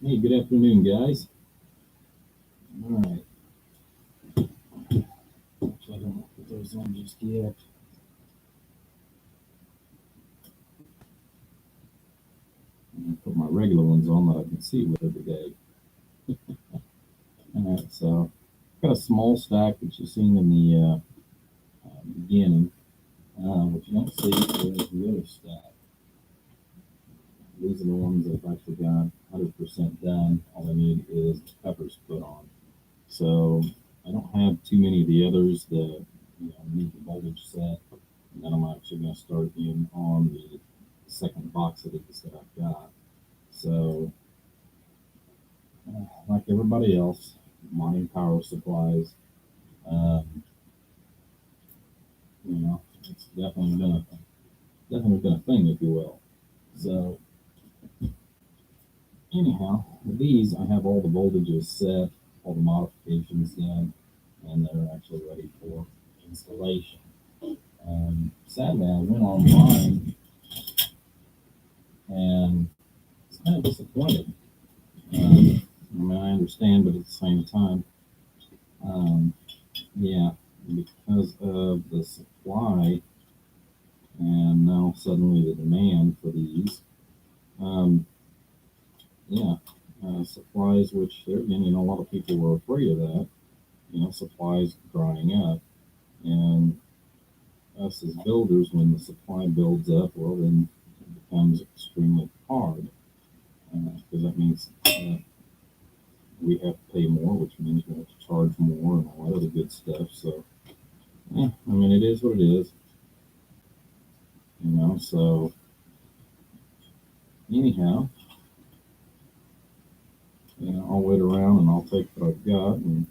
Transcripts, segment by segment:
Hey, good afternoon, guys. All right. Actually, I don't want to put those on just yet. I'm going to put my regular ones on that I can see with every day. All right, so I've got a small stack that you've seen in the beginning. What you don't see is the other stack. These are the ones that I've actually got 100% done. All I need is the covers put on. So I don't have too many of the others that need the voltage set. And then I'm actually going to start in on the second box of these that I've got. So, like everybody else, mining power supplies, um, it's definitely been a thing, if you will. So, anyhow, with these, I have all the voltages set, all the modifications done, and they're actually ready for installation. Sadly, I went online and it's kind of disappointed. I mean, I understand, but at the same time, um, yeah, because of the supply and now suddenly the demand for these, um, yeah, supplies, which there again, a lot of people were afraid of that, supplies drying up. And us as builders, when the supply builds up, well, then it becomes extremely hard because that means we have to pay more, which means we have to charge more and all that other good stuff. So, yeah, I mean, it is what it is, So, anyhow, I'll wait around and I'll take what I've got and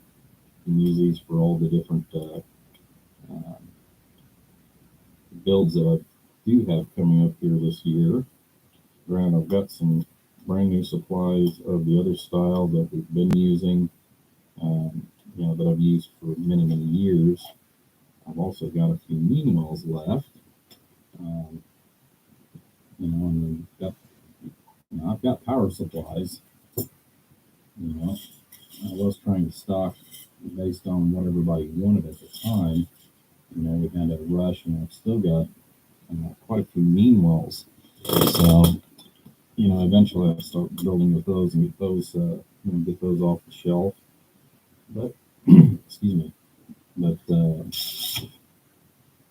use these for all the different um, builds that I do have coming up here this year. Granted, I've got some brand new supplies of the other style that we've been using, that I've used for many, many years. I've also got a few meanwhiles left. Um, and I've got power supplies. I was trying to stock based on what everybody wanted at the time. We had a rush, and I've still got quite a few meanwhiles. So, eventually I'll start building with those and get those off the shelf. But, excuse me. But,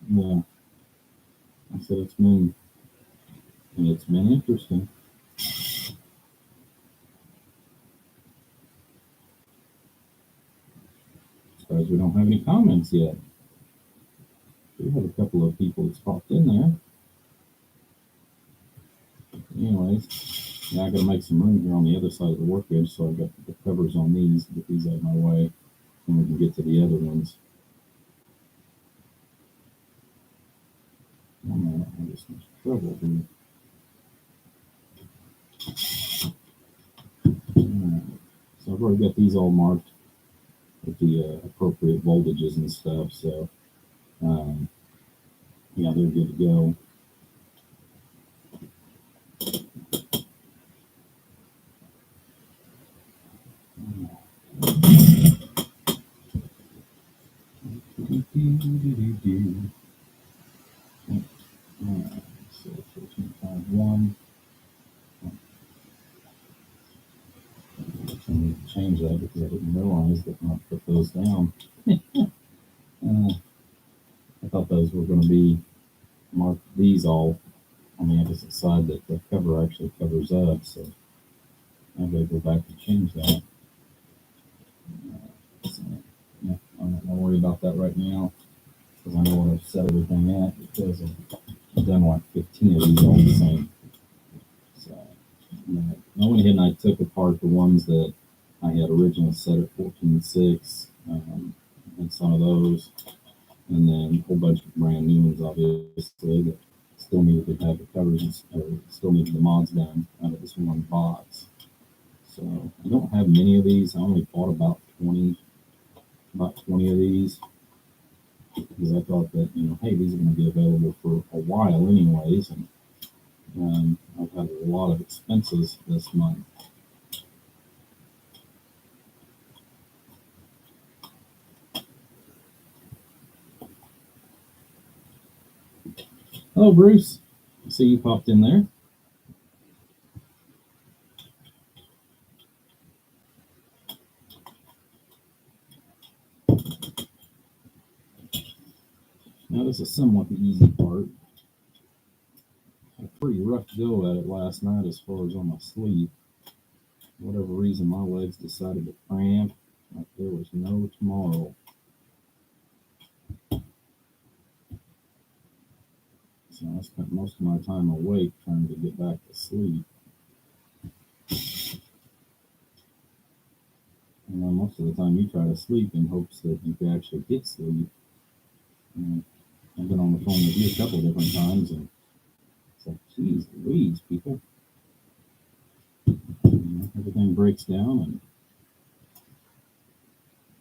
yeah, I said it's been interesting. As far as we don't have any comments yet. We have a couple of people that's popped in there. Anyways, yeah, I got to make some room here on the other side of the workbench, so I've got the covers on these, get these out of my way, and we can get to the other ones. I'm just in trouble here. Right. So I've already got these all marked with the appropriate voltages and stuff, so yeah, they're good to go. Alright, so 14.51. I need to change that because I didn't realize that when I put those down, I thought those were going to be marked these all on the opposite side that the cover actually covers up. So I've got to go back and change that. So, yeah, I'm not going to worry about that right now because I know where I've set everything at because I've done like 15 of these all the same. So I went ahead and I took apart the ones that I had originally set at 14.6 and some of those, and then a whole bunch of brand new ones, obviously, that still needed to have the covers or still needed the mods done out of this one box. So I don't have many of these. I only bought about 20 of these because I thought that, hey, these are going to be available for a while anyways, and I've had a lot of expenses this month. Hello, Bruce. I see you popped in there. Now, this is somewhat the easy part. Had a pretty rough go at it last night as far as on my sleep. For whatever reason, my legs decided to cramp like there was no tomorrow. So I spent most of my time awake trying to get back to sleep. And then most of the time you try to sleep in hopes that you can actually get sleep. And I've been on the phone with you a couple different times, and it's like, geez Louise, people. Everything breaks down, and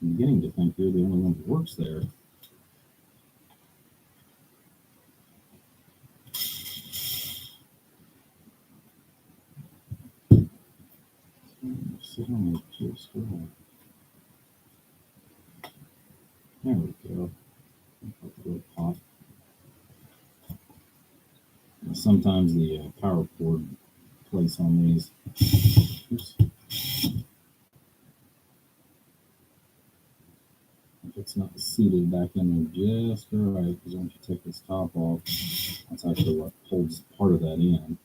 I'm beginning to think you're the only one who works there. Sit on the just right. There we go. Pop. Sometimes the power cord place on these. Oops. If it's not seated back in there just right, because once you take this top off, that's actually what holds part of that in.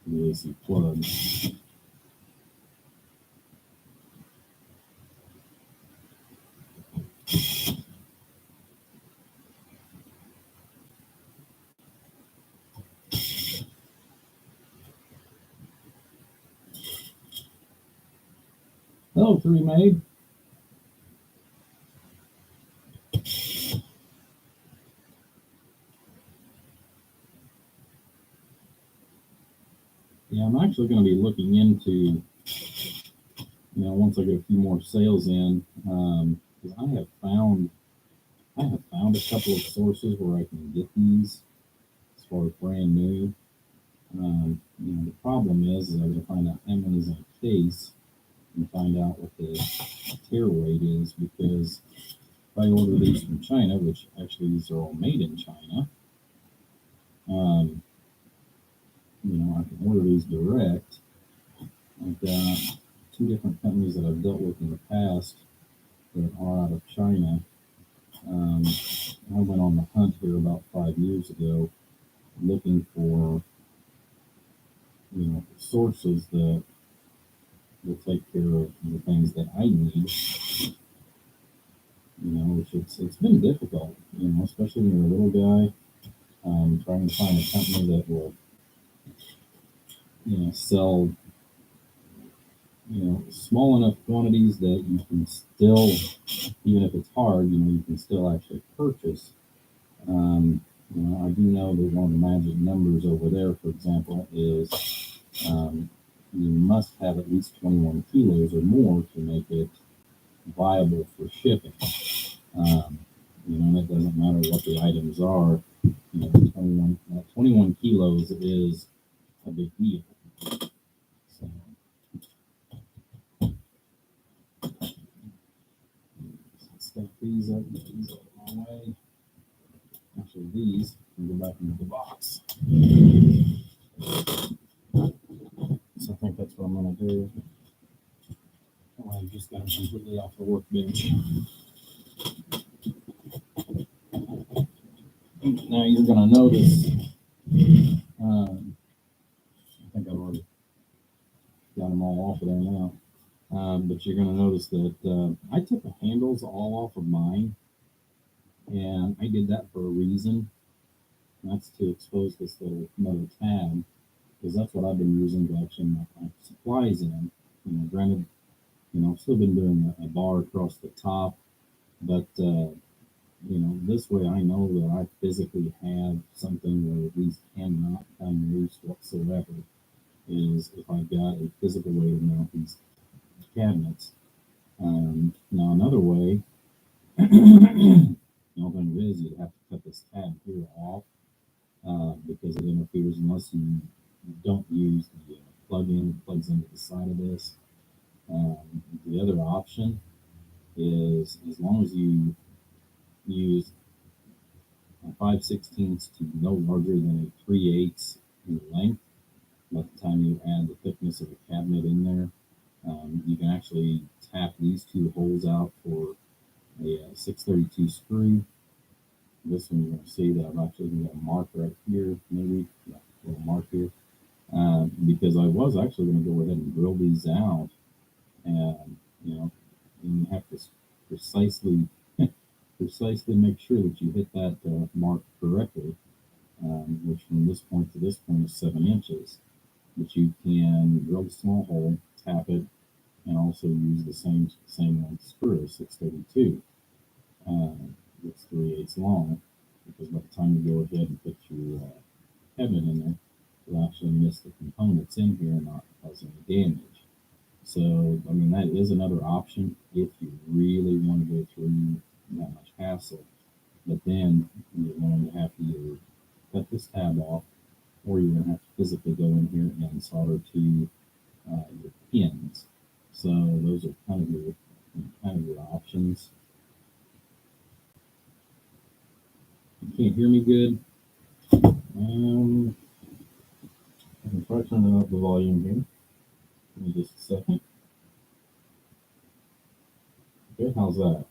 The AC plug. Hello, Three Maid. Yeah, I'm actually going to be looking into, once I get a few more sales in, because I have found a couple of sources where I can get these as far as brand new. The problem is I got to find out how many's in a case and find out what the tear rate is, because if I order these from China, which actually these are all made in China, I can order these direct. I've got two different companies that I've dealt with in the past that are out of China. I went on the hunt here about 5 years ago looking for, sources that will take care of the things that I need. Which it's been difficult, especially when you're a little guy, trying to find a company that will, sell, small enough quantities that you can still, even if it's hard, you can still actually purchase. I do know that one of the magic numbers over there, for example, is you must have at least 21 kilos or more to make it viable for shipping. And it doesn't matter what the items are. 21 kilos is a big deal. So, let's stack these up, get these out of my way. Actually, these can go back into the box. So I think that's what I'm going to do. I've just got them completely off the workbench. Now you're going to notice, I think I've already got them all off of there now, but you're going to notice that I took the handles all off of mine, and I did that for a reason. That's to expose this little metal tab, because that's what I've been using to actually make my supplies in. Granted, I've still been doing a bar across the top, but this way I know that I physically have something where these cannot come loose whatsoever. Is if I've got a physical way to mount these cabinets. Now another way, the only thing is you'd have to cut this tab here off, because it interferes unless you don't use the plug-in that plugs into the side of this. The other option is, as long as you use 5/16 to no larger than a 3/8 in length. By the time you add the thickness of the cabinet in there, you can actually tap these two holes out for a 632 screw. This one you're going to see that I've actually got a mark right here, maybe a little mark here, because I was actually going to go ahead and drill these out, and you have to precisely precisely make sure that you hit that mark correctly, which from this point to this point is 7 inches. But you can drill a small hole, tap it, and also use the same length screw, 632. It's 3/8 long, because by the time you go ahead and put your cabinet in there, you'll actually miss the components in here and not cause any damage. So, I mean, that is another option if you really want to go through that much hassle. But then you're going to have to either cut this tab off, or you're going to have to physically go in here and solder to your pins. So those are kind of your options. You can't hear me good. I can try turning up the volume here. Give me just a second. Okay, how's that?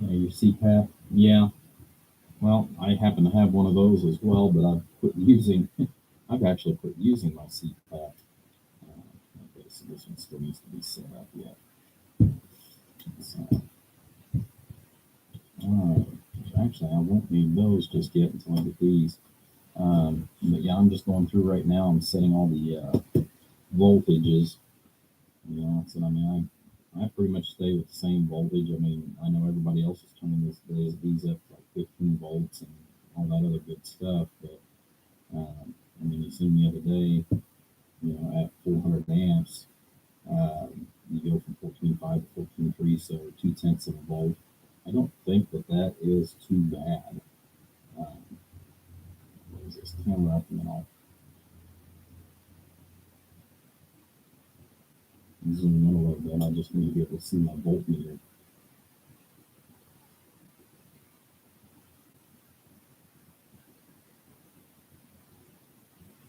Your CPAP? Yeah. Well, I happen to have one of those as well, but I've actually quit using my CPAP. Okay, so this one still needs to be set up yet. So, alright. Actually, I won't need those just yet until I get these. But yeah, I'm just going through right now. I'm setting all the voltages. So I mean, I pretty much stay with the same voltage. I mean, I know everybody else is turning these up to like 15 volts and all that other good stuff. But I mean, you seen the other day, at 400 amps, you go from 14.5 to 14.3, so 0.2 of a volt. I don't think that is too bad. Where's this camera up, and then I'll zoom in a little bit. I just need to be able to see my voltmeter.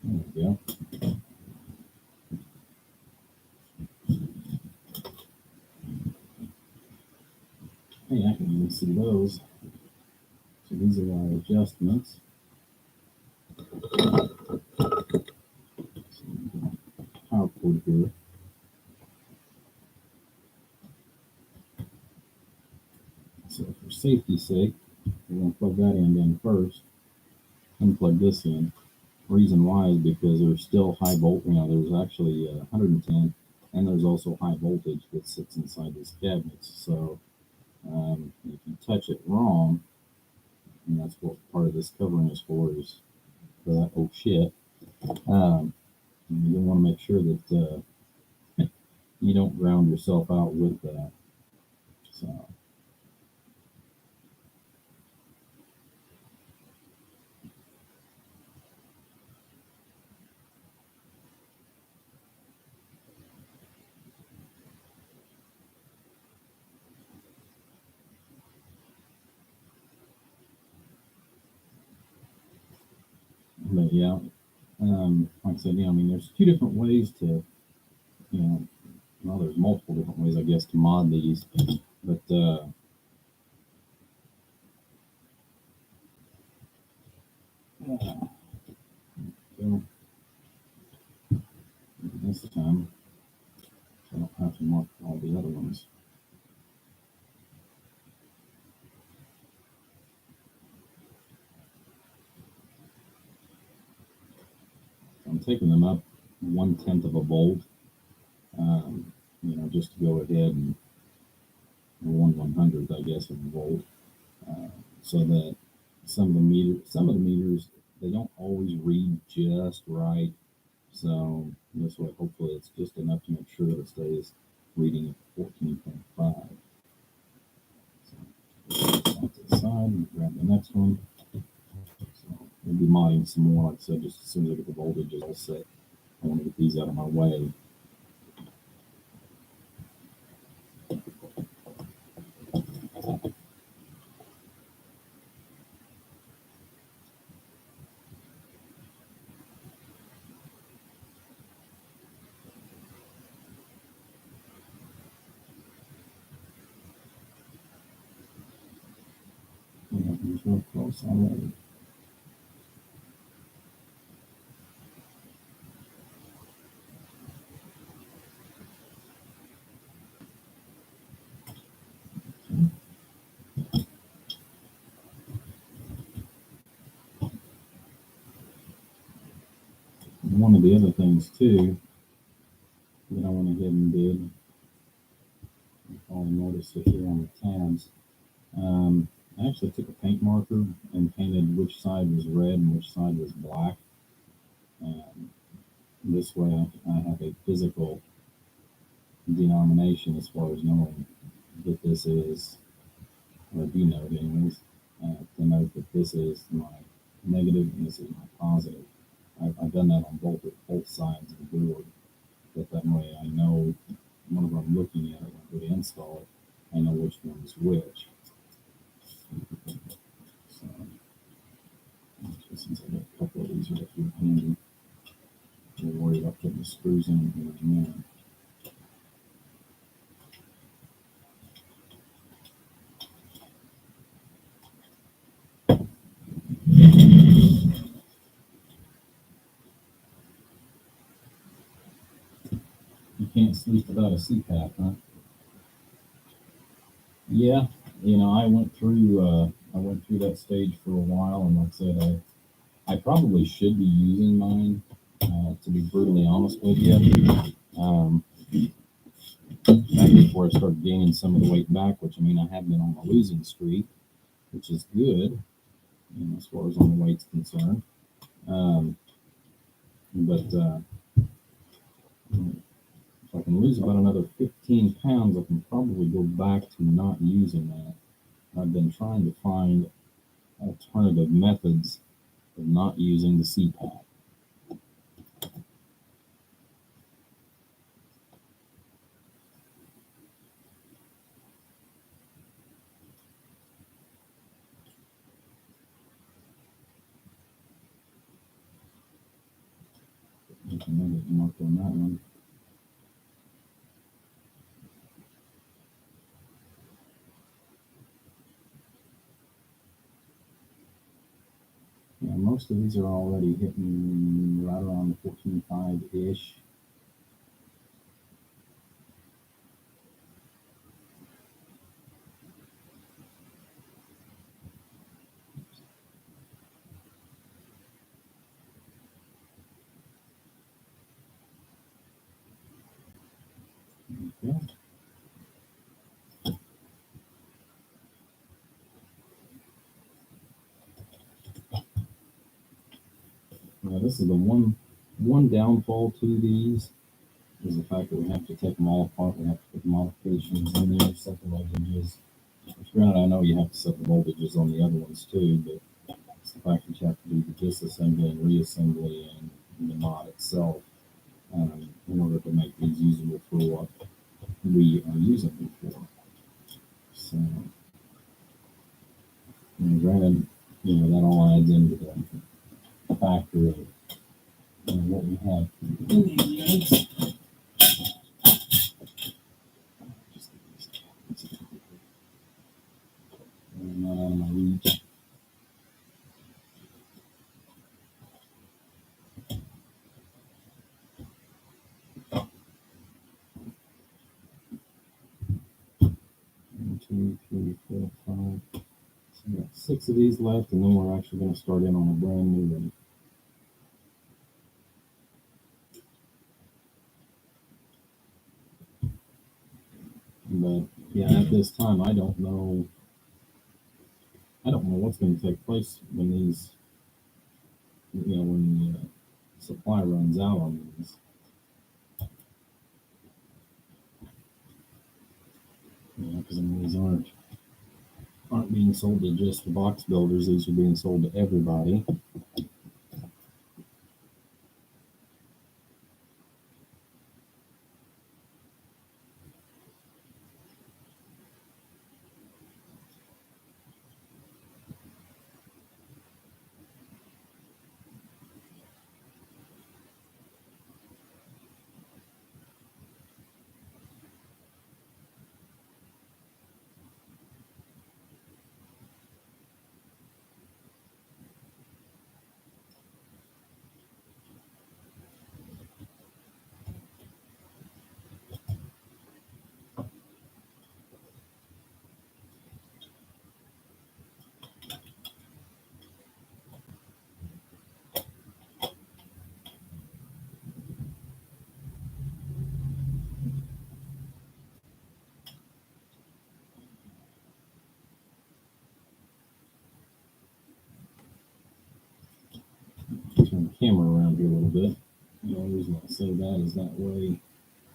There we go. Hey, I can even see those. So these are our adjustments. Power cord here. So for safety's sake, we're going to plug that in first, and plug this in. Reason why is because there's still high voltage. There's actually 110, and there's also high voltage that sits inside these cabinets. So if you touch it wrong, and that's what part of this covering is is for that. Oh shit! You want to make sure that you don't ground yourself out with that. So. But yeah, like I said, I mean, there's two different ways to, well, there's multiple different ways, I guess, to mod these, but this time, so I don't have to mark all the other ones. I'm taking them up 1/10 of a volt, just to go ahead and 1/100th, I guess, of a volt, so that some of the meters, they don't always read just right. So this way, hopefully, it's just enough to make sure that it stays reading at 14.5. So put that to the side and grab the next one. So We'll be modding some more, like I said, just as soon as I get the voltages all set. I want to get these out of my way. Yeah, he's real close already. And one of the other things too that I went ahead and did, you probably noticed it here on the tabs. I actually took a paint marker and painted which side was red and which side was black. This way I have a physical denomination as far as knowing that this is, or denote anyways, to note that this is my negative and this is my positive. I've done that on both sides of the board, but that way I know whenever I'm looking at it, when I go to install it, I know which one's which. So, since I got a couple of these right here handy, don't worry about putting the screws in here in a minute. You can't sleep without a CPAP, huh? Yeah, I went through that stage for a while, and like I said, I probably should be using mine. To be brutally honest with you, back before I started gaining some of the weight back, which I mean I have been on a losing streak, which is good, as far as on the weight's concerned. But if I can lose about another 15 pounds, I can probably go back to not using that. I've been trying to find alternative methods of not using the CPAP. Another mark on that one. Yeah, most of these are already hitting right around the 14.5-ish. Yeah. Now this is the one downfall to these is the fact that we have to take them all apart. We have to put modifications in there, set the voltages. Which granted, I know you have to set the voltages on the other ones too, but it's the fact that you have to do the disassembly and reassembly and the mod itself in order to make these usable for what we are using them for. So, granted, that all adds into the factor of what we have in these units. Not out of my reach. One, two, three, four, five. So we got 6 of these left, and then we're actually going to start in on a brand new one. But yeah, at this time, I don't know. I don't know what's going to take place when these, when the supply runs out on these. Because these aren't being sold to just the box builders. These are being sold to everybody. camera around here a little bit. The only reason I say that is that way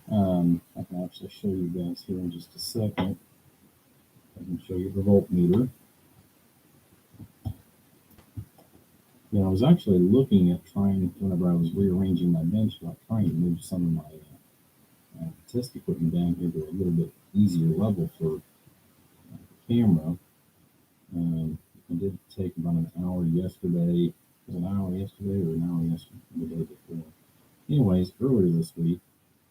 I can actually show you guys here in just a second. I can show you the voltmeter. You know, I was actually looking at trying, whenever I was rearranging my bench, about trying to move some of my test equipment down here to a little bit easier level for the camera. I did take about an hour yesterday. Was it an hour yesterday or an hour yesterday, the day before? Anyways, earlier this week,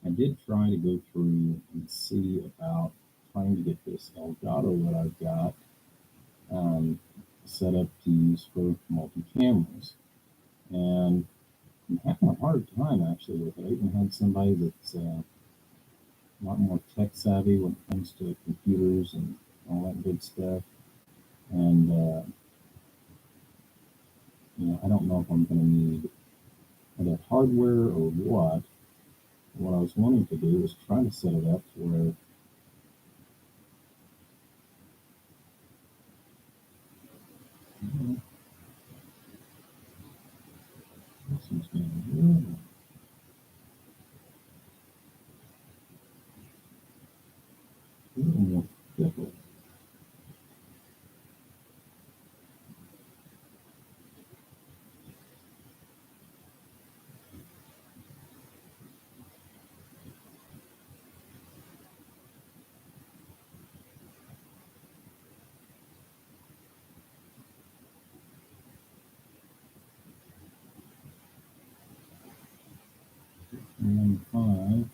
I did try to go through and see about trying to get this Elgato that I've got set up to use for multi-cameras. And I'm having a hard time actually with it. I even had somebody that's a lot more tech savvy when it comes to computers and all that good stuff. And, you know, I don't know if I'm going to need either hardware or what. What I was wanting to do was try to set it up to where this is going to be a little more difficult. And then 5.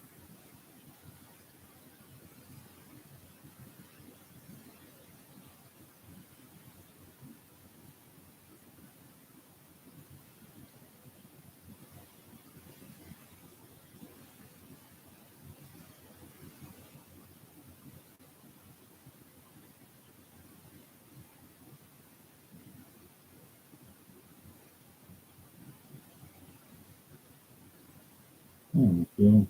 There we go.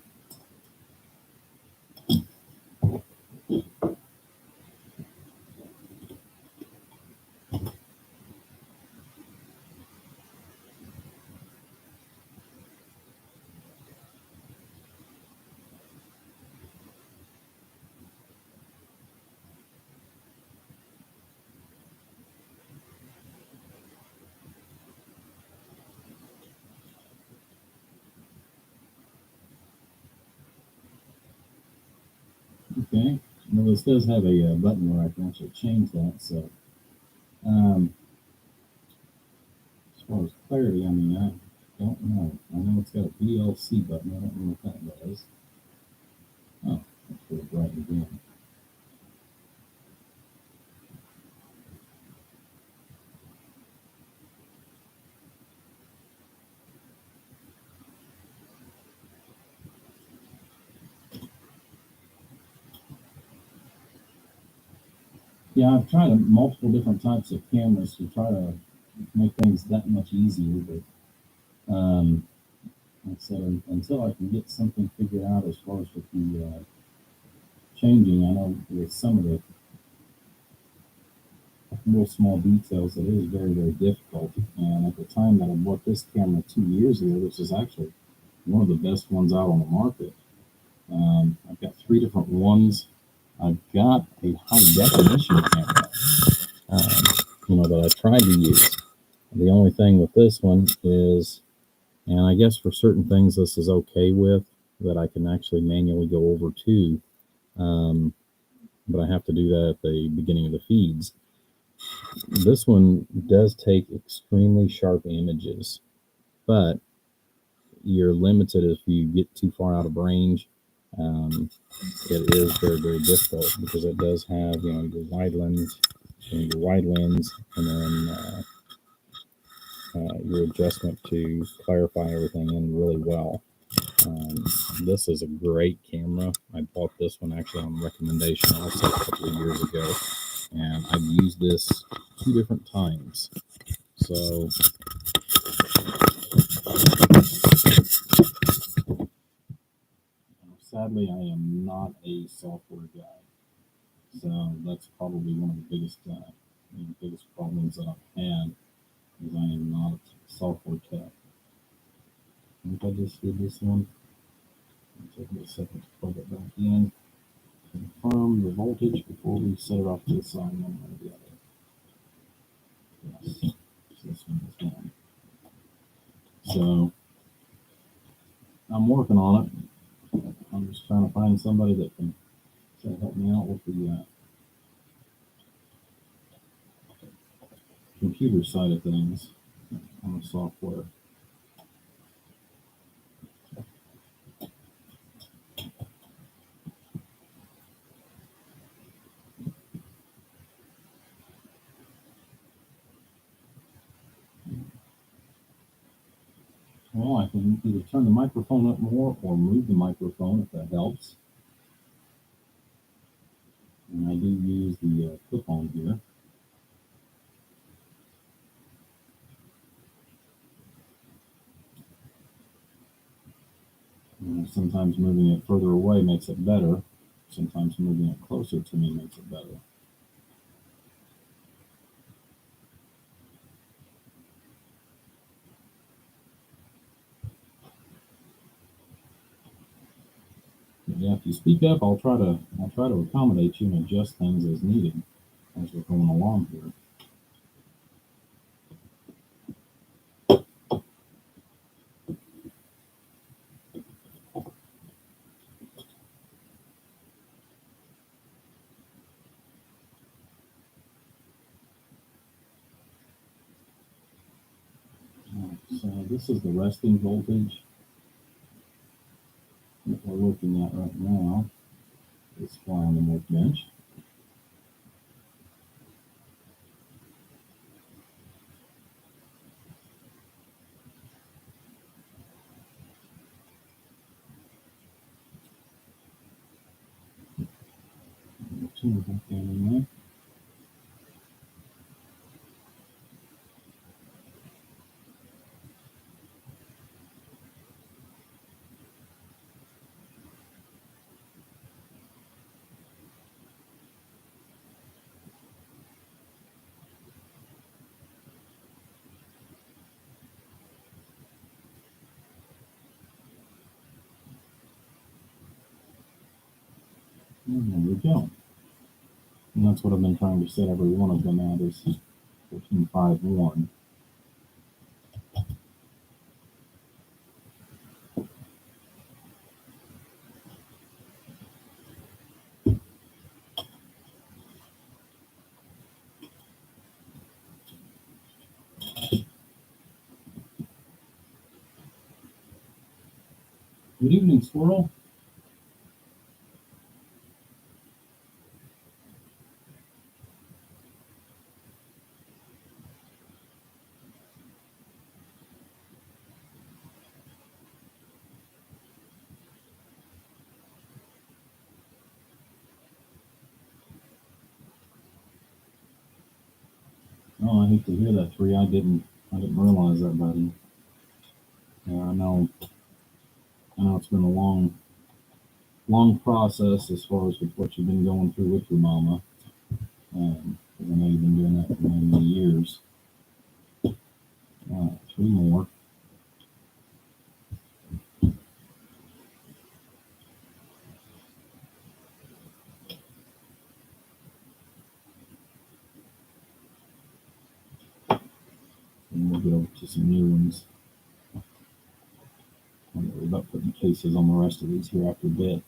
Okay. Well, this does have a button where I can actually change that. So, um, as far as clarity, I mean, I don't know. I know it's got a VLC button. I don't know what that does. Oh, that's really bright again. Yeah, I've tried multiple different types of cameras to try to make things that much easier, but like I said, until I can get something figured out as far as with the changing, I know with some of the real small details, it is very, very difficult. And at the time that I bought this camera 2 years ago, this is actually one of the best ones out on the market. I've got 3 different ones. I've got a high definition camera, um, you know, that I tried to use. The only thing with this one is, and I guess for certain things this is okay with, that I can actually manually go over to, but I have to do that at the beginning of the feeds. This one does take extremely sharp images, but you're limited if you get too far out of range. It is very, very difficult because it does have, you know, your wide lens, and then your adjustment to clarify everything in really well. This is a great camera. I bought this one actually on recommendation also a couple of years ago, and I've used this 2 different times. So sadly, I am not a software guy. So that's probably one of the biggest problems that I've had is I am not a software tech. I think I just did this one. It'll take me a second to plug it back in. Confirm the voltage before we set it off to the side one way or the other. Yes, so this one is done. So I'm working on it. I'm just trying to find somebody that can help me out with the computer side of things on the software. Well, I can either turn the microphone up more or move the microphone if that helps. And I do use the clip-on here. Sometimes moving it further away makes it better. Sometimes moving it closer to me makes it better. But yeah, if you speak up, I'll try to accommodate you and adjust things as needed as we're going along here. So this is the resting voltage that we're looking at right now. It's fly on the workbench. Tunable fan in there. And there we go. And that's what I've been trying to set every one of them at is 1451. Good evening, Squirrel. Oh, I hate to hear that, Tree. I didn't realize that, buddy. Yeah, I know it's been a long process as far as with what you've been going through with your mama. 'Cause I know you've been doing that for many, many years. Three more. And we'll get over to some new ones. I'm worried about putting cases on the rest of these here after a bit.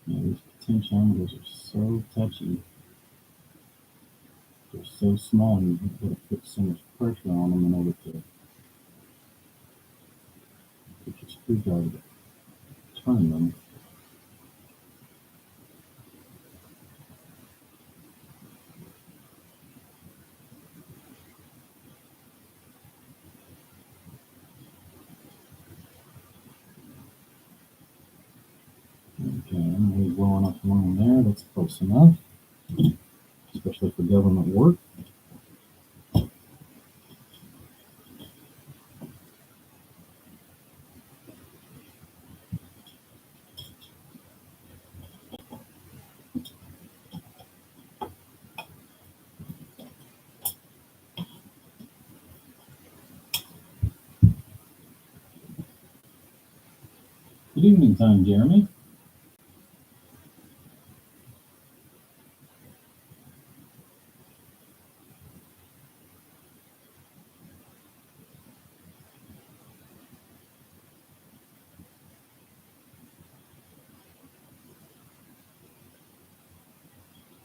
Yeah, these potentiometers are so touchy. They're so small, and you've got to put so much pressure on them in order to put your screwdriver turn them. Okay, we're blowing up one there. That's close enough, especially for government work. Good evening time, Jeremy.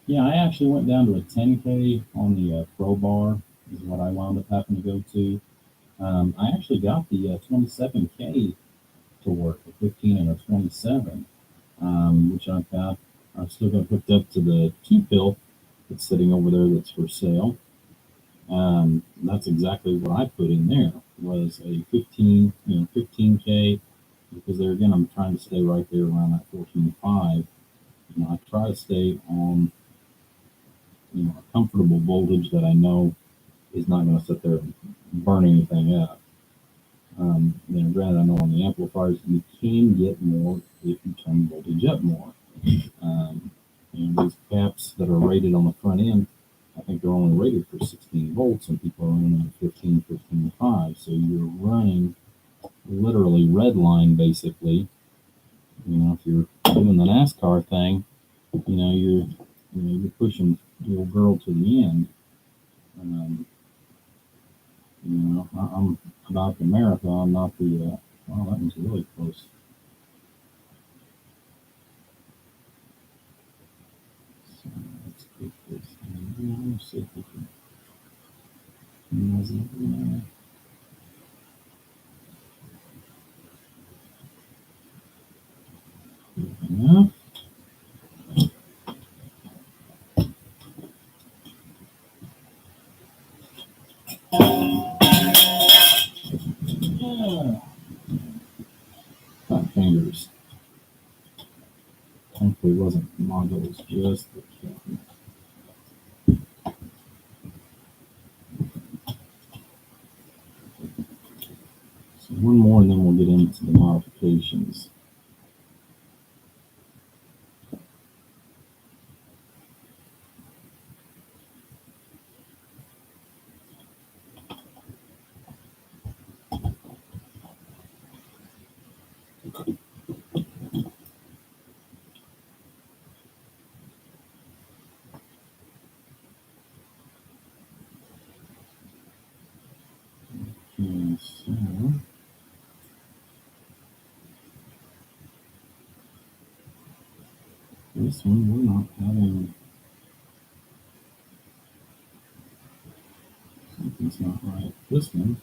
Yeah, I actually went down to a 10K on the Pro Bar is what I wound up having to go to. I actually got the 27K to work, a 15 and a 27, which I've got. I've still got hooked up to the 2 pill that's sitting over there that's for sale. That's exactly what I put in there was a 15, 15K, because there again, I'm trying to stay right there around that 14.5. I try to stay on, a comfortable voltage that I know is not going to sit there and burn anything up. Granted, I know on the amplifiers you can get more if you turn voltage up more. These caps that are rated on the front end, I think they're only rated for 16 volts, and people are running at 15, 15.5. So you're running literally red line basically. If you're doing the NASCAR thing, you're pushing your girl to the end. I'm about the marathon, not the. Well, that was really close. So let's get this. Let's see if we can. Enough. Hot fingers. Thankfully, it wasn't modules, just the cap. So one more, and then we'll get into the modifications. Okay, so this one we're not having. Something's not right. This one.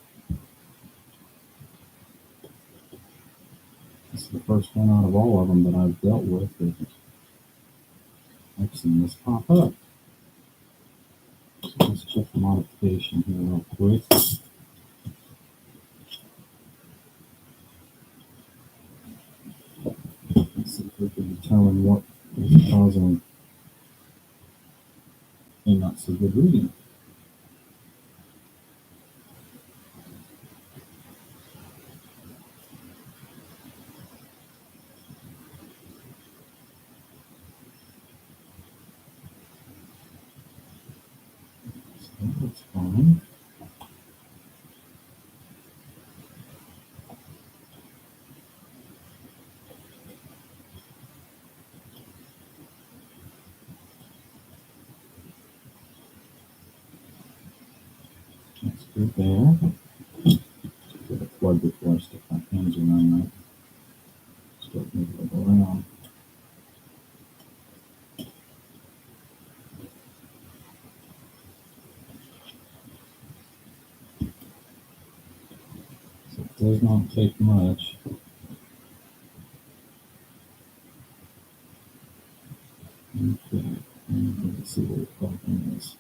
This is the first one out of all of them that I've dealt with that I've seen this pop up. So let's check the modification here real quick. Let's see if we can determine what is causing a not so good reading. So that's fine. That's good there. Get a plug before I stick my hands around that. Start moving it around. So it does not take much. Okay, let's see what the problem is.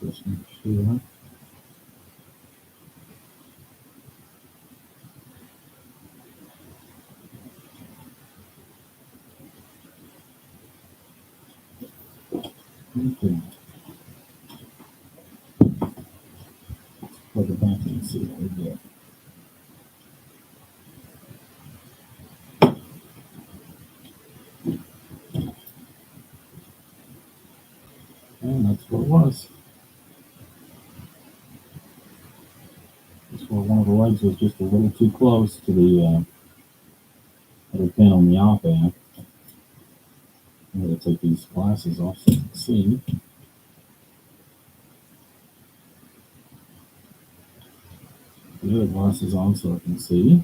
Just make sure. Okay. Plug it back and see what we get. And that's what it was. That's where one of the legs was just a little too close to the other pin on the op amp. I'm going to take these glasses off so you can see. The other glasses on so I can see.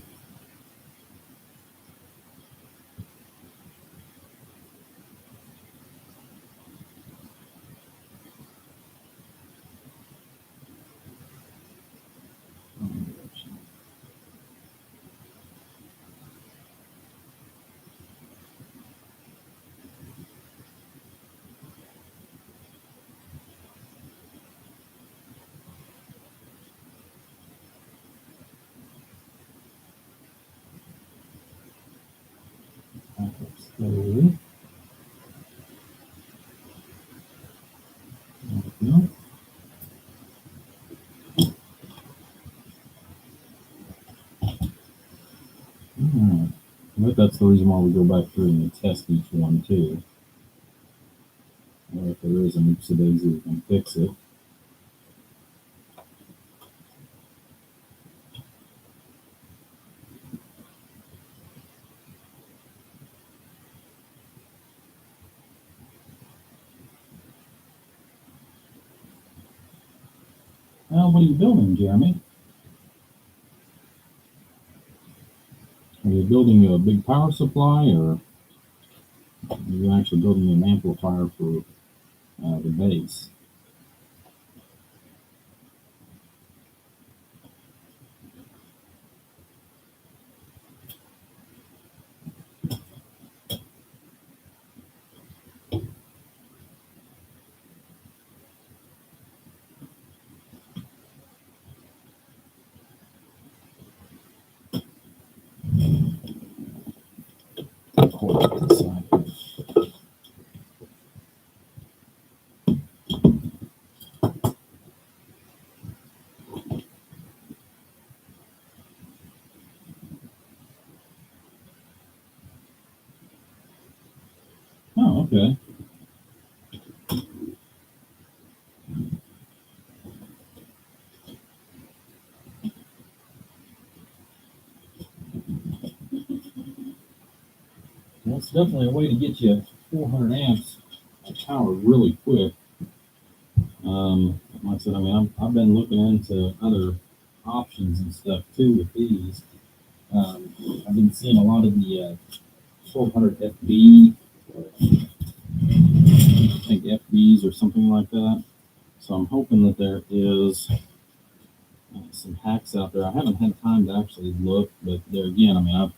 Back up slowly. There we go. Alright. But that's the reason why we go back through and test each one too. Or if there is an oopsie daisy, we can fix it. Well, what are you building, Jeremy? Are you building a big power supply, or are you actually building an amplifier for the base? Oh, okay. Well, it's definitely a way to get you 400 amps of power really quick. Like I said, I mean, I've been looking into other options and stuff too with these. I've been seeing a lot of the 1200 FB, I think FBs or something like that. So I'm hoping that there is some hacks out there. I haven't had time to actually look, but there again, I mean,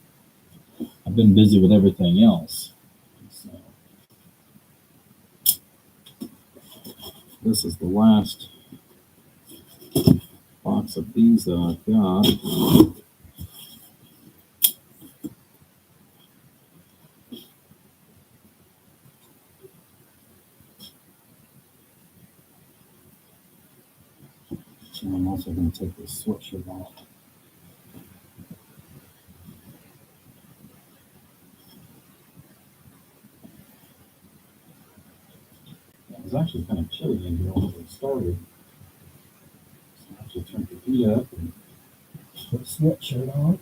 I've been busy with everything else. So this is the last box of these that I've got. And I'm also going to take this sweatshirt off. It was actually kind of chilly in here when we started. So I actually turned the heat up and put a sweatshirt on.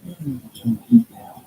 And turn the heat down.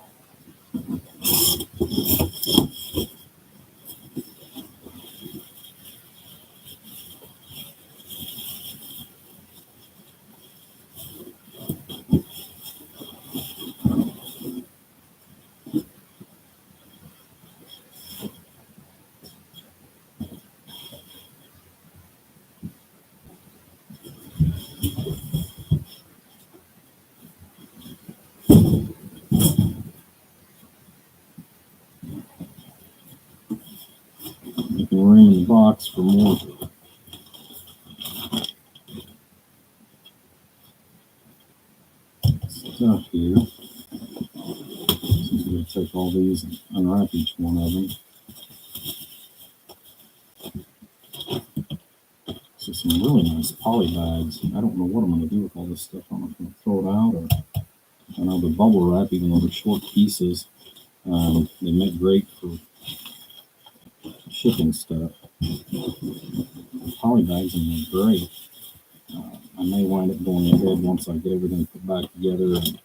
You can ring the box for more stuff here. So I'm going to take all these and unwrap each one of them. So some really nice poly bags. I don't know what I'm going to do with all this stuff. I'm not going to throw it out, or I know the bubble wrap, even though they're short pieces, they make great for shipping stuff. The poly bags are great. I may wind up going ahead once I get everything put back together and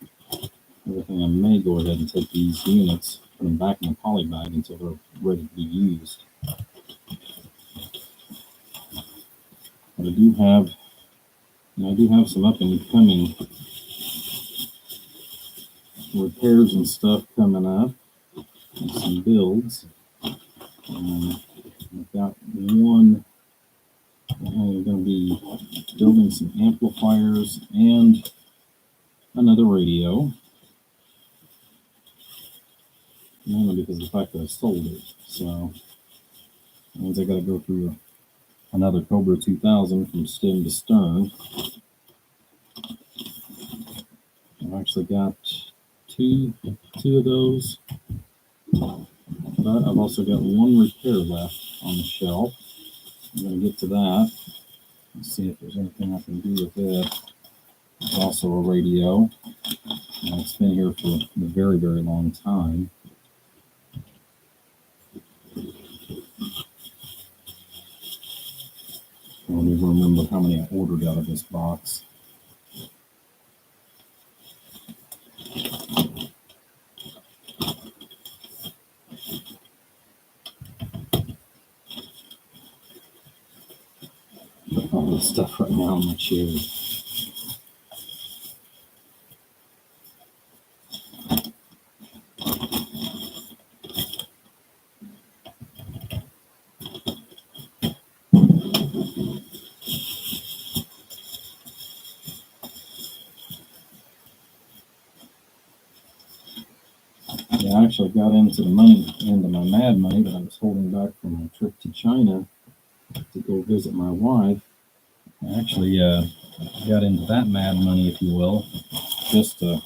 everything. I may go ahead and take these units, put them back in the poly bag until they're ready to be used. But I do have some up and coming repairs and stuff coming up, and some builds. I've got one. I'm going to be building some amplifiers and another radio, mainly because of the fact that I sold it. So that means I got to go through another Cobra 2000 from stem to stern. I've actually got two of those, but I've also got one repair left on the shelf. I'm going to get to that. Let's see if there's anything I can do with it. It's also a radio. It's been here for a very, very long time. I don't even remember how many I ordered out of this box. Put all this stuff right now on my chair. Yeah, I actually got into my mad money that I was holding back from my trip to China to go visit my wife. I actually got into that mad money, if you will, just to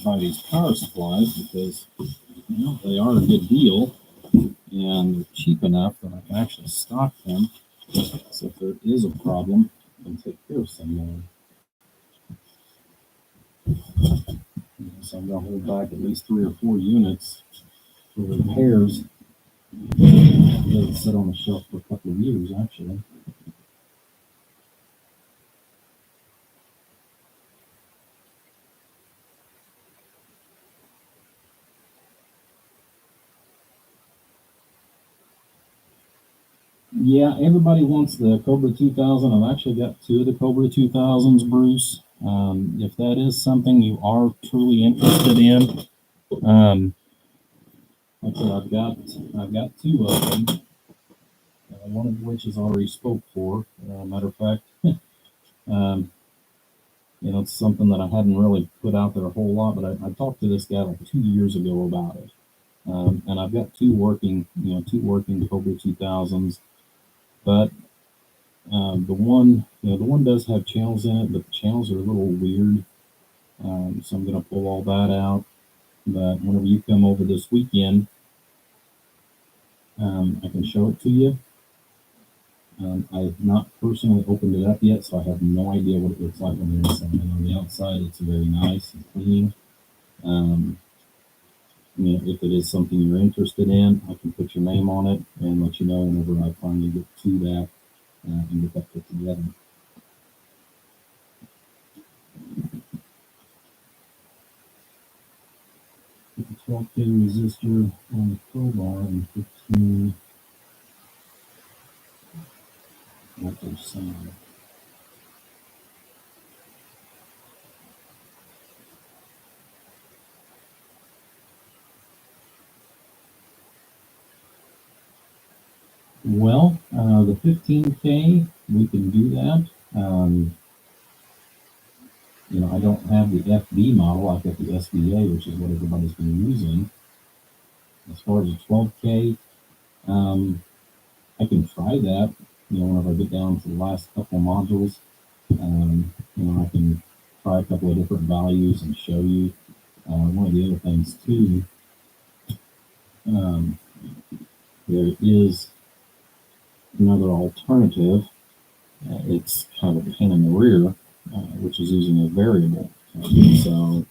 buy these power supplies because they are a good deal and they're cheap enough that I can actually stock them. So if there is a problem, I can take care of someone. So I'm going to hold back at least 3 or 4 units for repairs. It'll sit on the shelf for a couple of years, actually. Yeah, everybody wants the Cobra 2000. I've actually got 2 of the Cobra 2000s, Bruce. If that is something you are truly interested in, like I said, I've got 2 of them. One of which is already spoke for. Matter of fact, It's something that I hadn't really put out there a whole lot, but I talked to this guy like 2 years ago about it. And I've got two working Cobra 2000s, but the one does have channels in it, but the channels are a little weird. So I'm going to pull all that out. But whenever you come over this weekend, I can show it to you. I've not personally opened it up yet, so I have no idea what it looks like on the inside. And on the outside, it's very nice and clean. If it is something you're interested in, I can put your name on it and let you know whenever I finally get to that and get that put together. With the 12K resistor on the crowbar and 15 voltage sound. Well, the 15K, we can do that. I don't have the FB model. I've got the SVA, which is what everybody's been using. As far as the 12K, I can try that. Whenever I get down to the last couple of modules, I can try a couple of different values and show you. One of the other things too, there is another alternative. It's kind of a pain in the rear, which is using a variable. So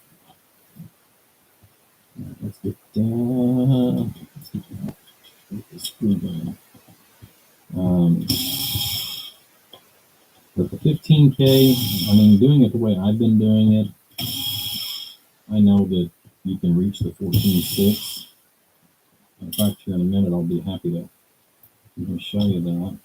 let's get down. Let's the screen down. But the 15K, doing it the way I've been doing it, I know that you can reach the 14.6. In fact, here in a minute, I'll be happy to show you that.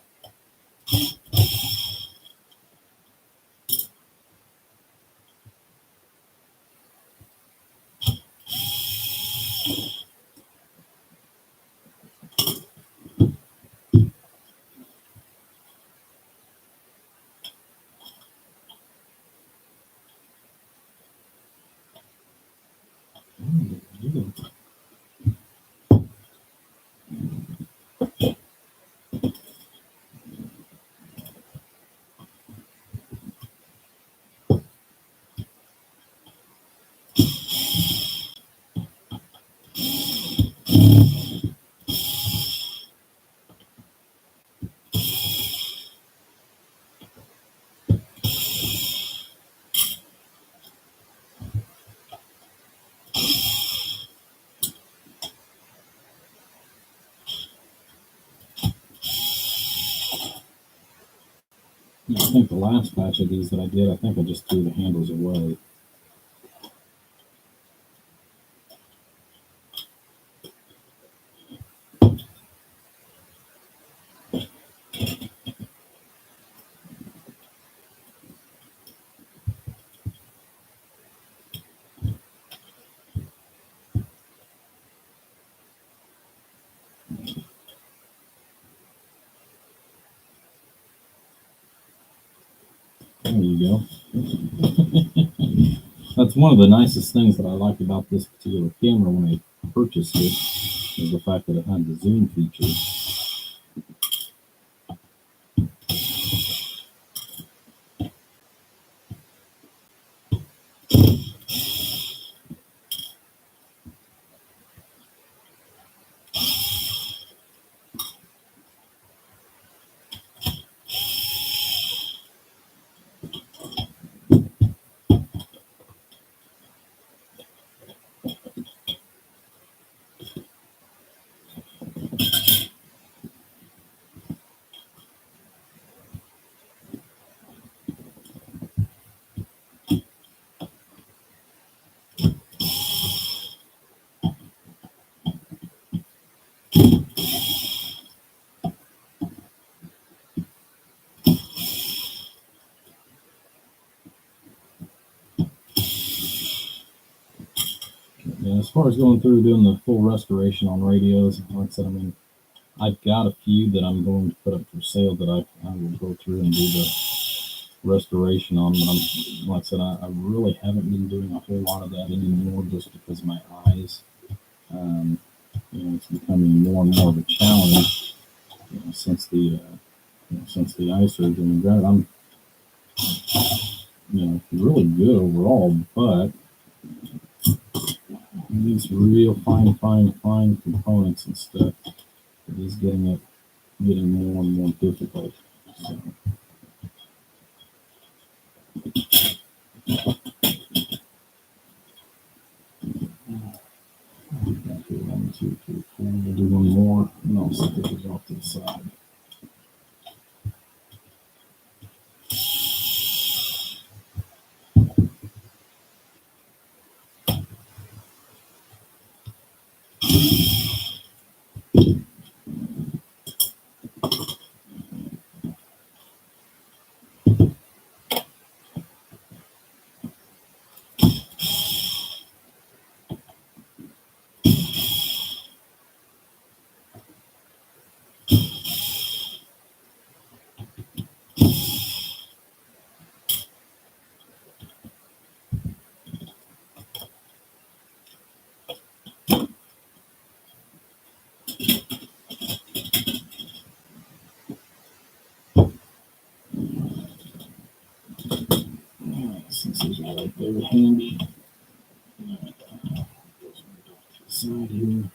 I think the last batch of these that I did, I think I just threw the handles away. There you go. That's one of the nicest things that I liked about this particular camera when I purchased it, is the fact that it had the zoom feature. And as far as going through doing the full restoration on radios, like I said, I've got a few that I'm going to put up for sale that I will go through and do restoration on them. Like I said, I really haven't been doing a whole lot of that anymore just because of my eyes. Um, it's becoming more and more of a challenge, since the eye surgery. And granted, I'm, really good overall, but these real fine components and stuff, it is getting more and more difficult. So. One, two, three, four. We'll do one more, and I'll set these off to the side. Since these are right there handy, side here.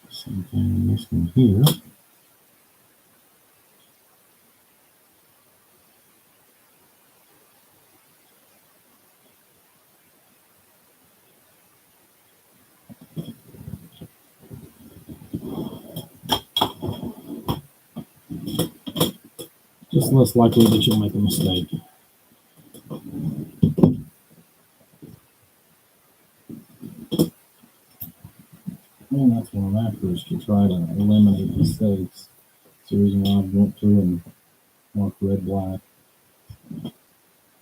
Same thing in this one here. Just less likely that you'll make a mistake. And that's what I'm after, is to try to eliminate mistakes. It's the reason why I went through and marked red, black.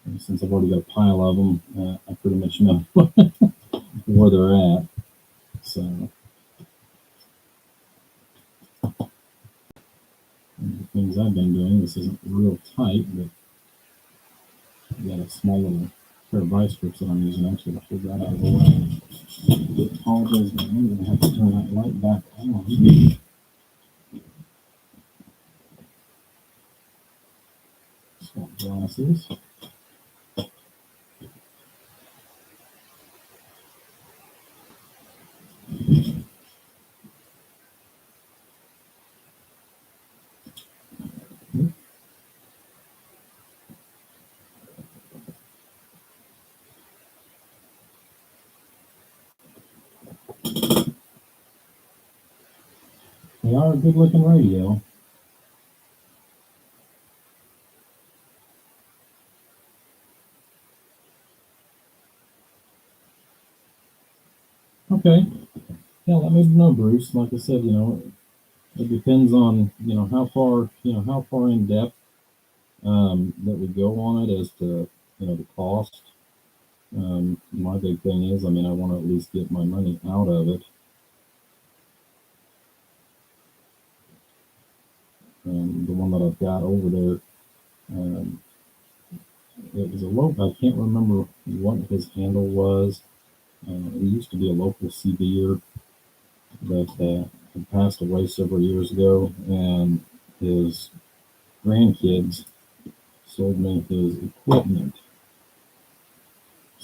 And since I've already got a pile of them, I pretty much know where they're at. So, the things I've been doing, this isn't real tight, but I've got a small little pair of vice grips that I'm using actually to hold that out of the way. I apologize, but I'm going to have to turn that light back on. Swap glasses. They are a good looking radio. Okay. Yeah, let me know, Bruce. Like I said, it depends on, how far in depth that we go on it as to, the cost. My big thing is, I want to at least get my money out of it. The one that I've got over there, it was a local, I can't remember what his handle was. He used to be a local CBer that had passed away several years ago, and his grandkids sold me his equipment.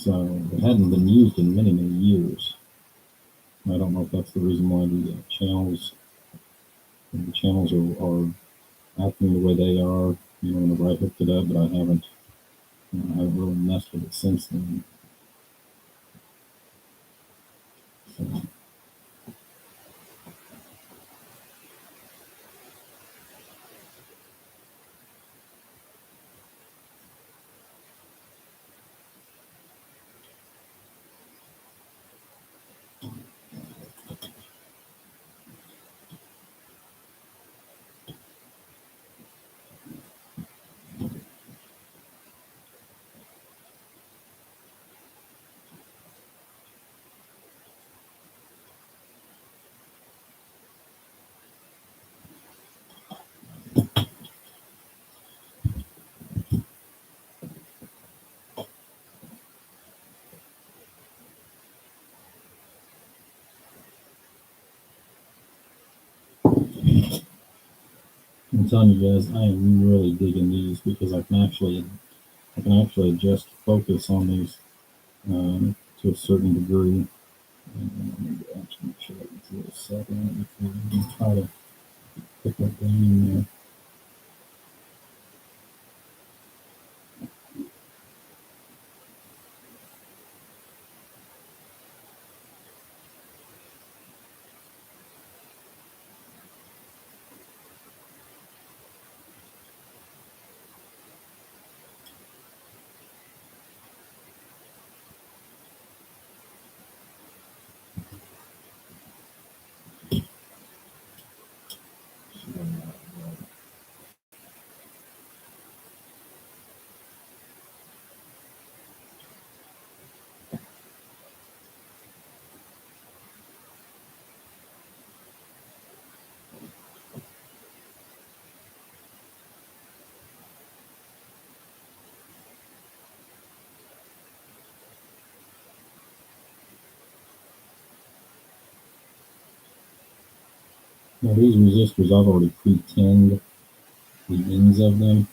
So it hadn't been used in many, many years. I don't know if that's the reason why the channels are acting the way they are. Whenever I hooked it up, but I haven't really messed with it since then. So, I'm telling you guys, I am really digging these because I can actually adjust focus on these to a certain degree. Let me actually make sure that it's a little second before we can try to put that down in there. Now these resistors, I've already pre-tinned the ends of them.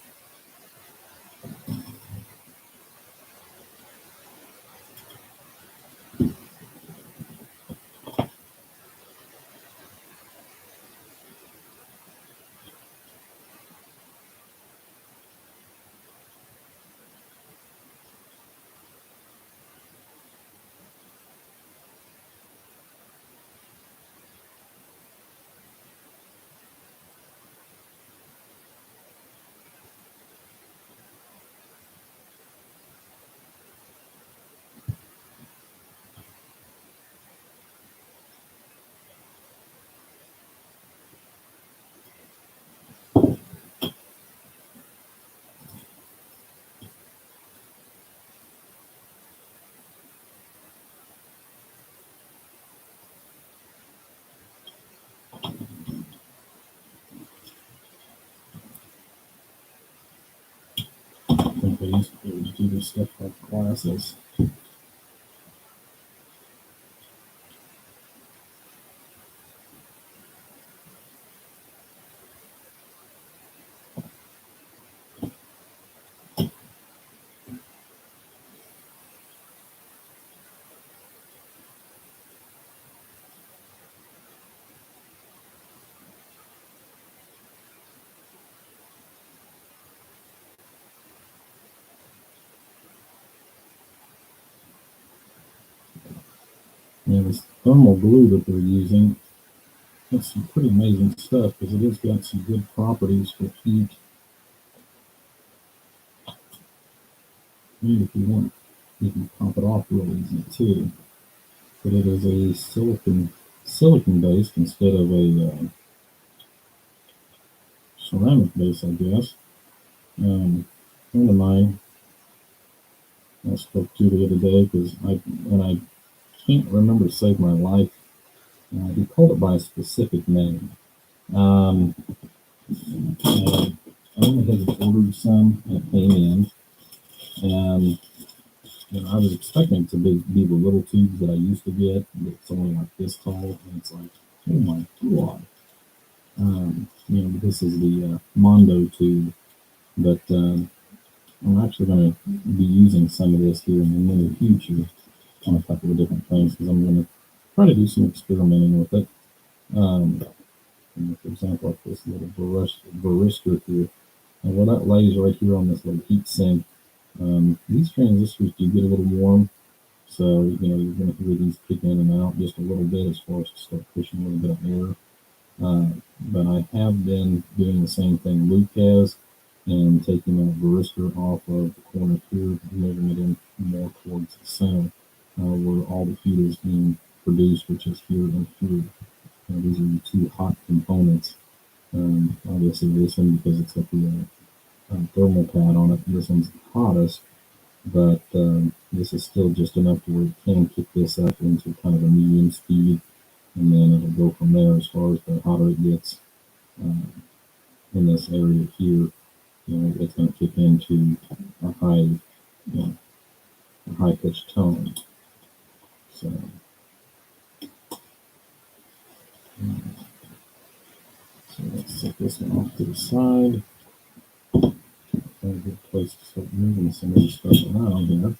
I think they used to be able to do this stuff like classes. This thermal glue that they're using, that's some pretty amazing stuff because it has got some good properties for heat. And if you want, you can pop it off real easy too. But it is a silicon based instead of a ceramic base, I guess. A friend of mine I spoke to the other day because I can't remember to save my life. He called it by a specific name. Um, I only had ordered some and it came in, and I was expecting it to be the little tubes that I used to get, but it's only like this tall, and it's like, oh my god. But this is the Mondo tube, but I'm actually going to be using some of this here in the near future on a couple of different things because I'm going to try to do some experimenting with it. Um, for example, like this little varistor here. And what that lays right here on this little heat sink, these transistors do get a little warm. So, you're going to hear these kick in and out just a little bit as far as to start pushing a little bit of air. But I have been doing the same thing Luke has and taking that varistor off of the corner here and moving it in more towards the center where all the heat is being produced, which is here and here. These are the two hot components. Obviously, this one, because it's got the thermal pad on it, this one's the hottest, but this is still just enough to where it can kick this up into kind of a medium speed, and then it'll go from there as far as the hotter it gets in this area here. It's going to kick into a high pitched tone. So, so let's set this one off to the side. A good place to start moving some of this stuff around here.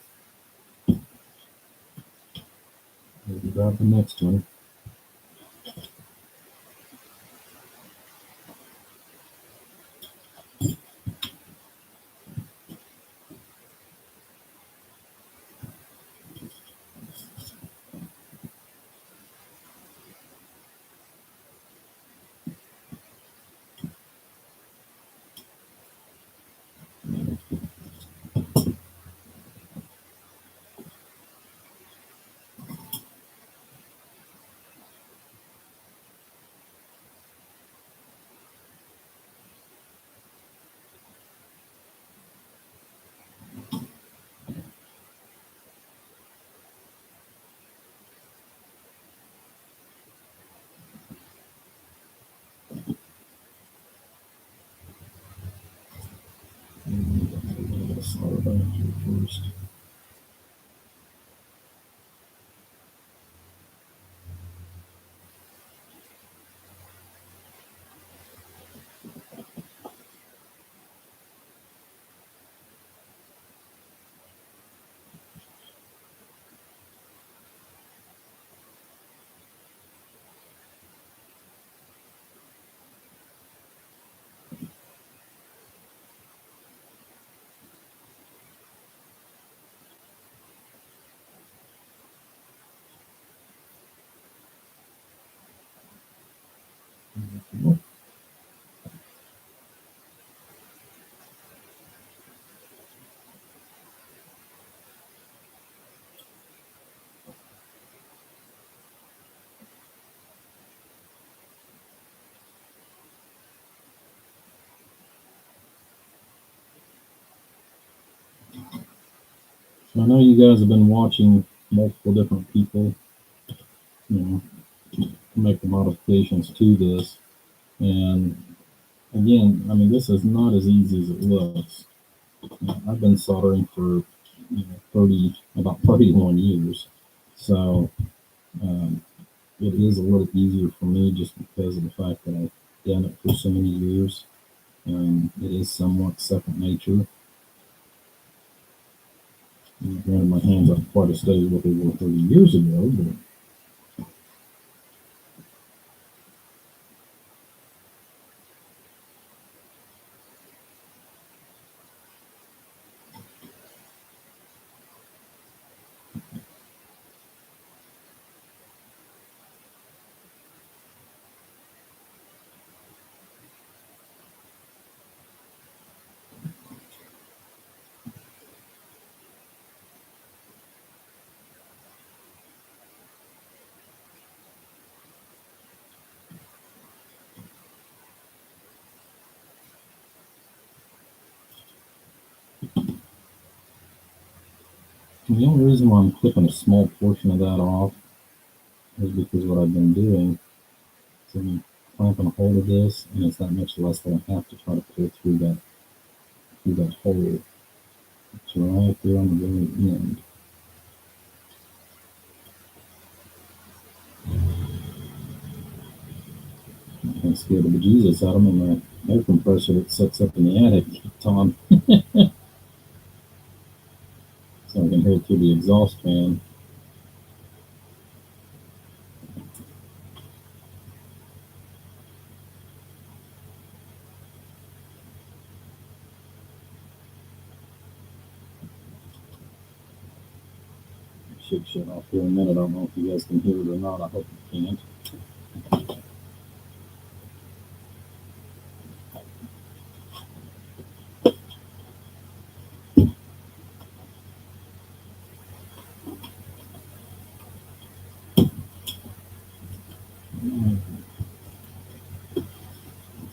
Maybe grab the next one. Solder back here first. So I know you guys have been watching multiple different people, you know, make the modifications to this. And again, I mean, this is not as easy as it looks. I've been soldering for 31 years. So it is a little easier for me just because of the fact that I've done it for so many years. It is somewhat second nature. Granted, my hands aren't quite as steady as what they were 30 years ago, but the only reason why I'm clipping a small portion of that off is because what I've been doing is I'm clamping a hold of this, and it's that much less that I have to try to pull through that hole. It's right there on the very end. I scared the bejesus out of them, and my air compressor that sits up in the attic kept on. so I can hear it through the exhaust fan. Should shut off here in a minute. I don't know if you guys can hear it or not. I hope you can't.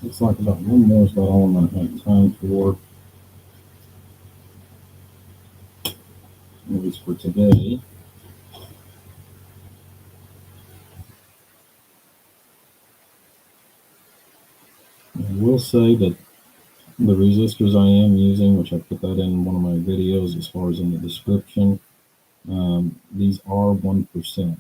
Looks like about one more is about all I'm going to have time for, at least for today. I will say that the resistors I am using, which I put that in one of my videos as far as in the description, these are 1%.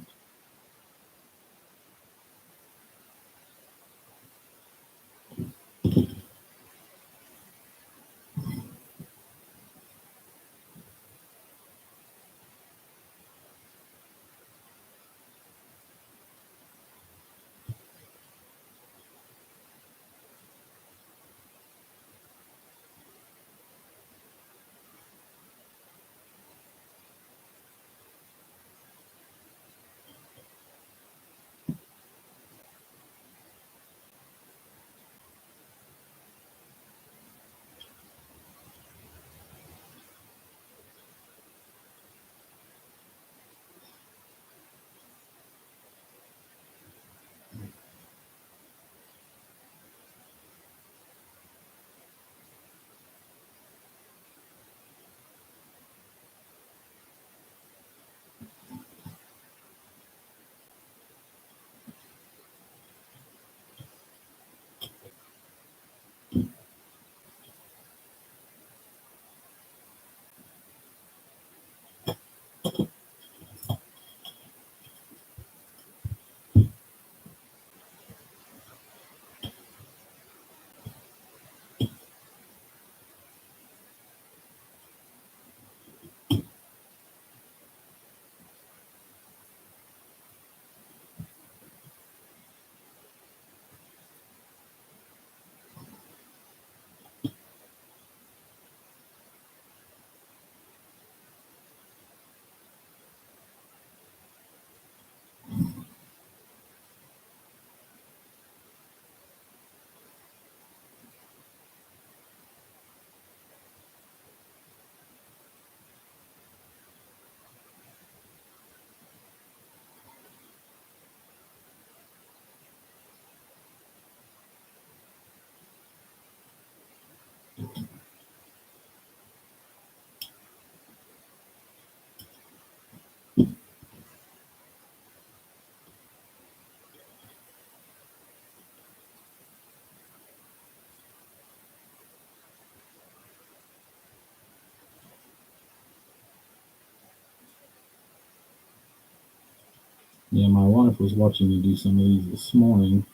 Yeah, my wife was watching me do some of these this morning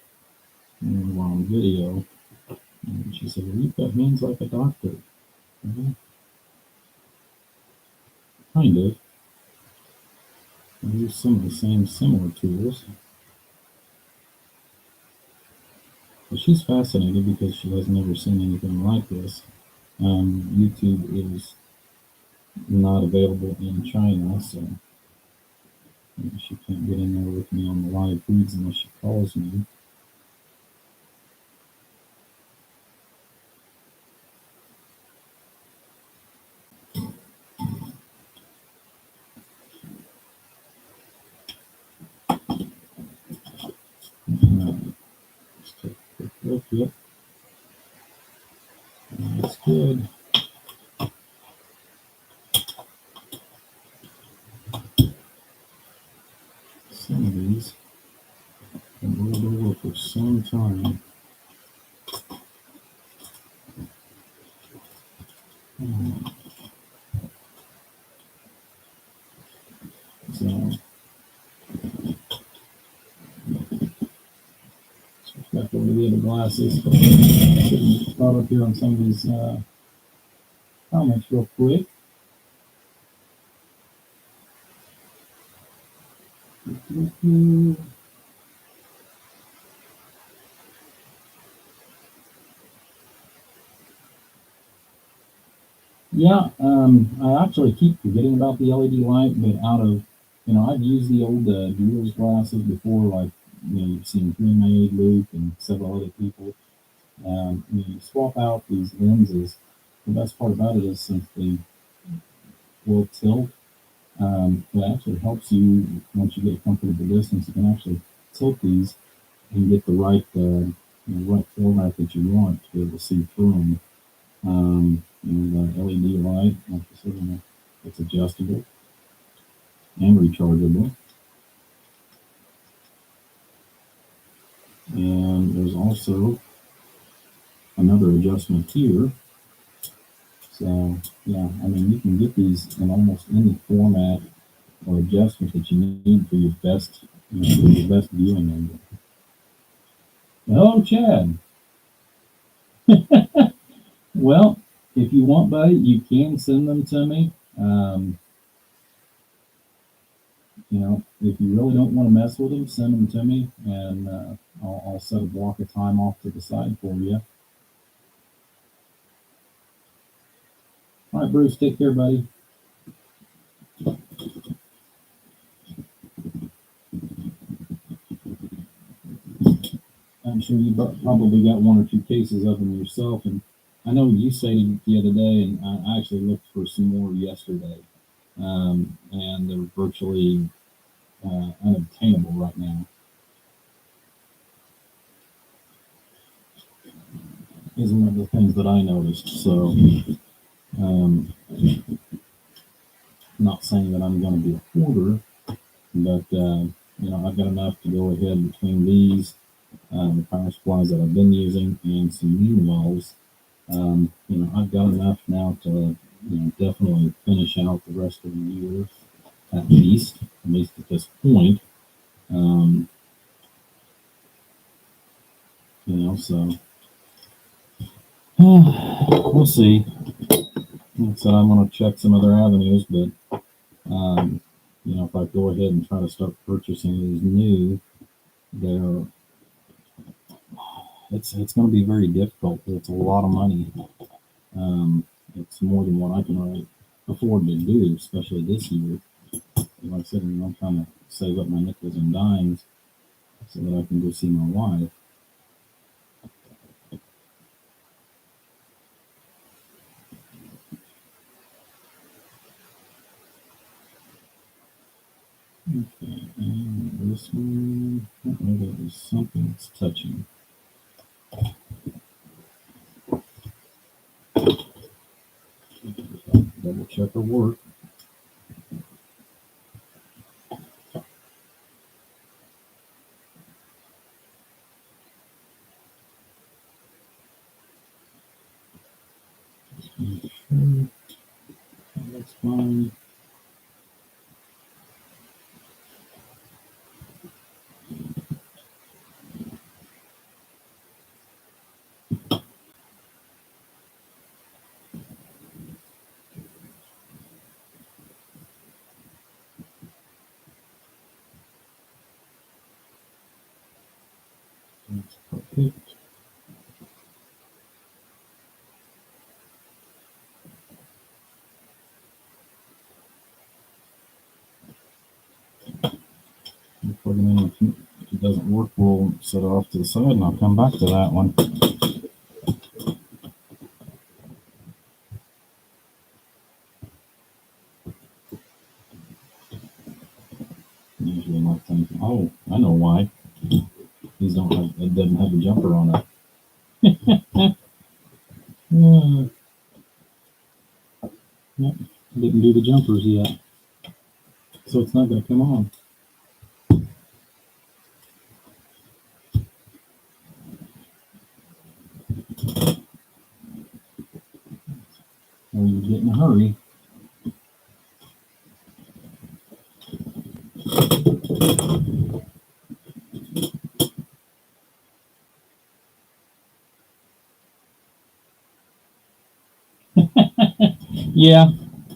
while on video, and she said, "Well, you've got hands like a doctor." Well, kind of. I use some of the same similar tools. But she's fascinated because she has never seen anything like this. YouTube is not available in China, so she can't get in there with me on the live feeds unless she calls me. Let's take a quick look. Yep, that's good. Some of these have rolled over for some time. So back over to the other glasses. Start up here on some of these comments real quick. Yeah, I actually keep forgetting about the LED light, but out of, I've used the old jeweler's glasses before, like, you've seen pre-made Luke and several other people. You swap out these lenses. The best part about it is since they will tilt, it actually helps you once you get a comfortable distance. You can actually tilt these and get the right, right format that you want to be able to see through them. The LED light, like I said, it's adjustable and rechargeable. And there's also another adjustment here. So yeah, I mean, you can get these in almost any format or adjustment that you need for your best, for your best viewing angle. Oh, Chad. Well, if you want, buddy, you can send them to me. If you really don't want to mess with them, send them to me, and I'll set a block of time off to the side for you. All right, Bruce, take care, buddy. I'm sure you probably got one or two cases of them yourself, and I know you stated the other day, and I actually looked for some more yesterday, and they're virtually unobtainable right now. Is one of the things that I noticed. So, um, not saying that I'm going to be a hoarder, but I've got enough to go ahead between these, the power supplies that I've been using, and some new wells. I've got enough now to definitely finish out the rest of the year, at least at this point. Um, so we'll see. Like I said, I'm going to check some other avenues, but if I go ahead and try to start purchasing these new, they're it's going to be very difficult. It's a lot of money. It's more than what I can really afford to do, especially this year. Like I said, I'm trying to save up my nickels and dimes so that I can go see my wife. Okay, and this one, there's something that's touching. Double check her work. Make sure that's fine. That's perfect. Plug it in. If it doesn't work, we'll set it off to the side and I'll come back to that one. Usually not thinking, oh, I know why. These don't have, it doesn't have a jumper on it. Yep, didn't do the jumpers yet. So it's not going to come on. Or you get in a hurry. Yeah,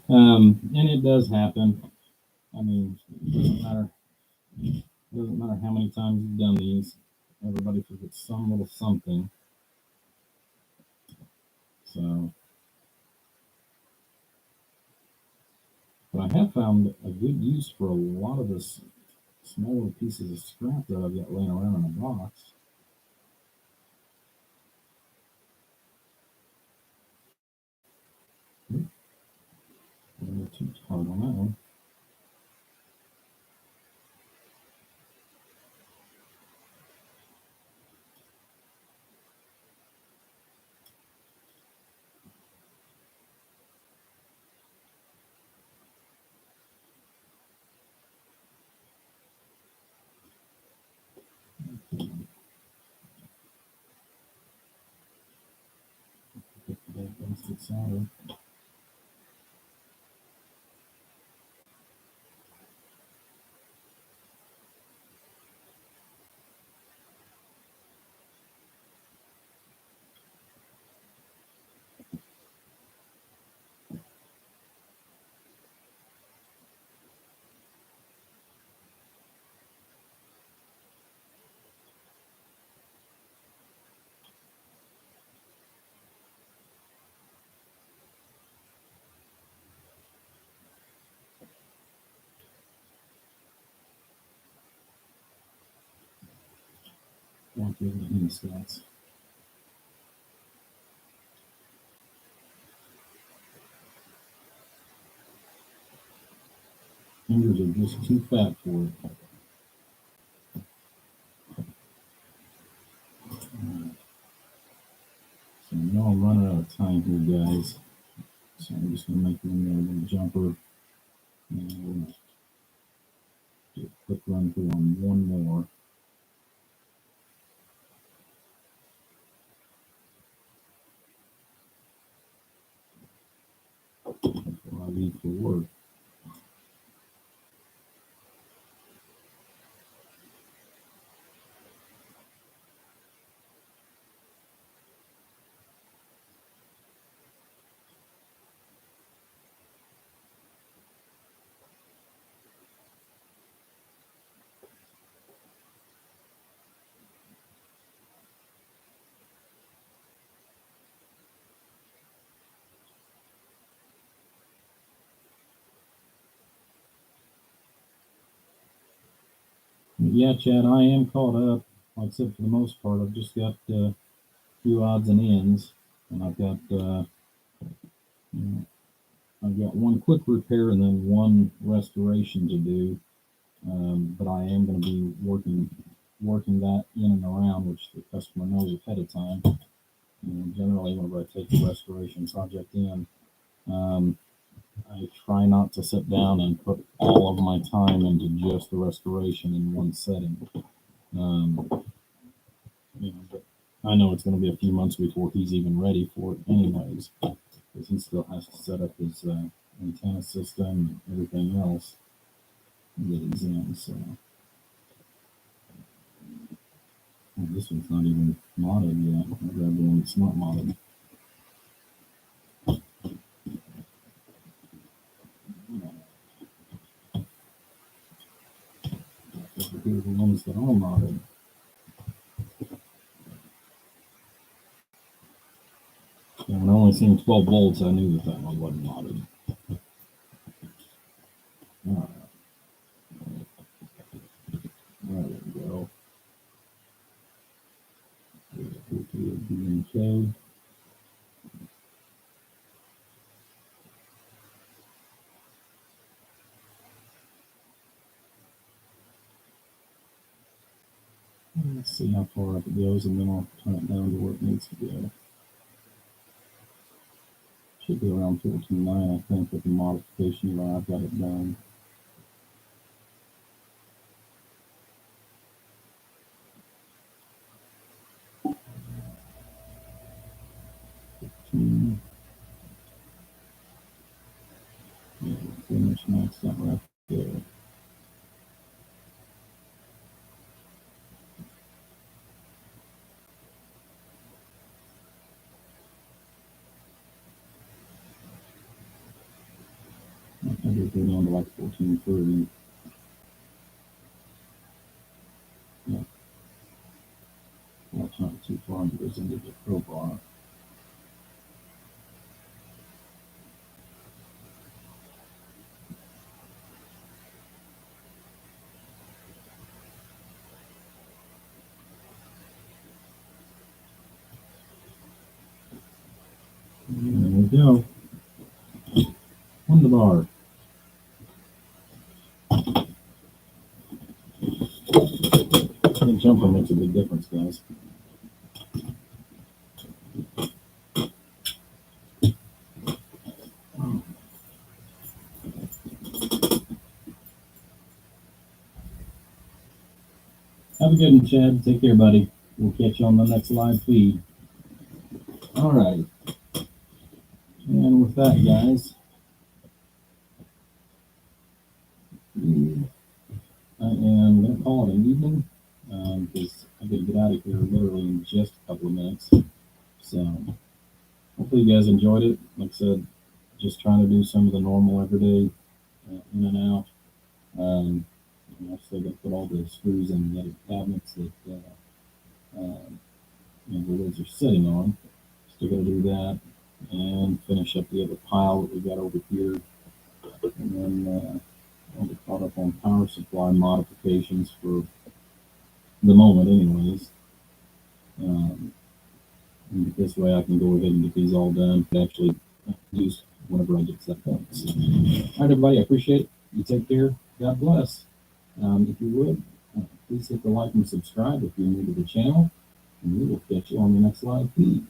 and it does happen. I mean, it doesn't matter Doesn't matter how many times you've done these, everybody forgets some little something. So, but I have found a good use for a lot of this small little pieces of scrap that I've got laying around in a box. Too hard on that one. Get that basic solder. Won't give it any stats. Fingers are just too fat for it. So I know I'm running out of time here, guys. So I'm just gonna make one little jumper and do a quick run through on one more. Before I leave for work. Yeah, Chad, I am caught up. Like I said, for the most part, I've just got a few odds and ends, and you know, I've got one quick repair and then one restoration to do. But I am going to be working that in and around, which the customer knows ahead of time. Generally, whenever I take the restoration project in, um, I try not to sit down and put all of my time into just the restoration in one setting. Um, but I know it's going to be a few months before he's even ready for it, anyways, because he still has to set up his antenna system and everything else that he's in. So this one's not even modded yet. I grabbed the one that's not modded. Here's the ones that are modded. And when I only seen 12 volts, I knew that one wasn't modded. All right. There we go. B&K. Let's see how far up it goes, and then I'll turn it down to where it needs to go. Should be around 14.9, I think, with the modification that I've got it done. Yeah, pretty much maxed out right there. I think we're down to like 14.30. not too far it goes into the crowbar. There we go. On the bar. The jumper makes a big difference, guys. Have a good one, Chad. Take care, buddy. We'll catch you on the next live feed. All right. And with that, guys, I am going to call it an evening because I got to get out of here literally in just a couple of minutes. So hopefully you guys enjoyed it. Like I said, just trying to do some of the normal everyday in and out. I'm still going to put all the screws in the other cabinets that the lids are sitting on. Still got to do that and finish up the other pile that we got over here. And then I'll get caught up on power supply modifications for the moment anyways. And this way I can go ahead and get these all done, actually use whenever I get to that point. So, all right, everybody, I appreciate it. You take care. God bless. If you would, please hit the like and subscribe if you're new to the channel, and we will catch you on the next live feed.